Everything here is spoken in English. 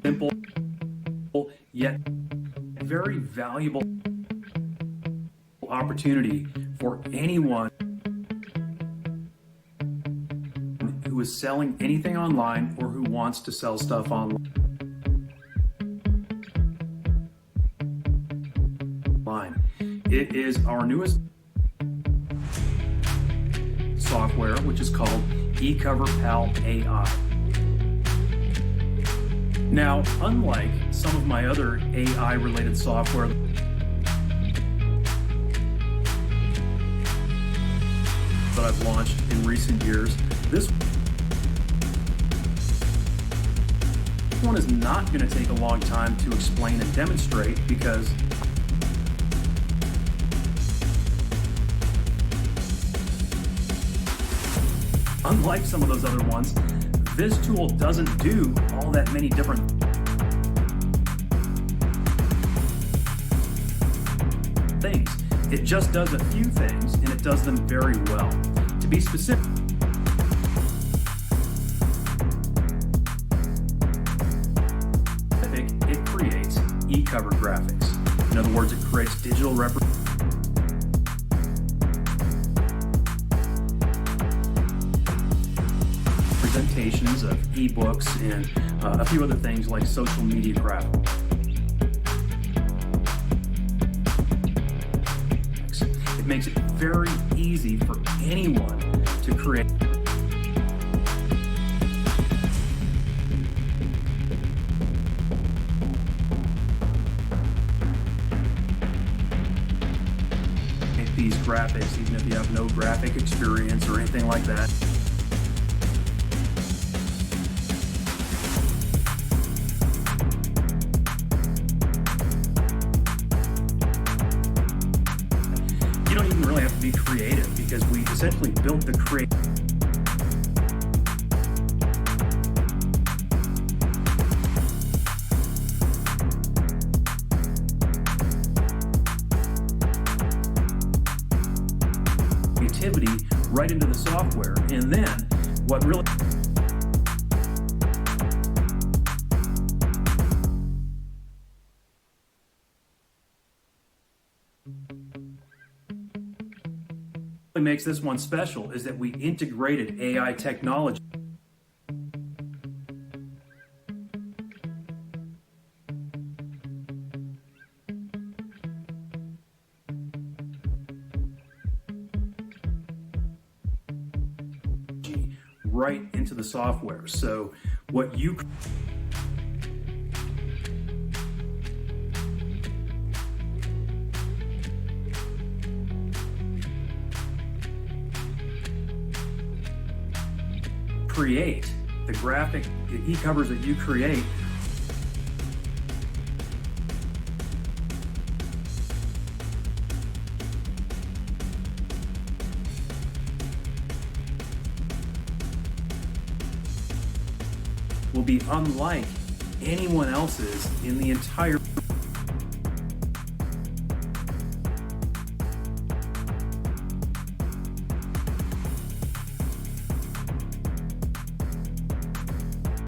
simple yet very valuable opportunity for anyone who is selling anything online or who wants to sell stuff online. It is our newest software, which is called EcoverPalAi. Now, unlike some of my other AI-related software that I've launched in recent years, this one is not going to take a long time to explain and demonstrate, because unlike some of those other ones, this tool doesn't do all that many different things. It just does a few things, and it does them very well. To be specific, it creates e-cover graphics. In other words, it creates digital representations of ebooks and a few other things like social media graphics. It makes it very easy for anyone to create these graphics, even if you have no graphic experience or anything like that. You don't even really have to be creative, because we essentially built the creativity right into the software. And then what really makes this one special is that we integrated AI technology right into the software. So what you create, the graphic, the e-covers that you create will be unlike anyone else's in the entire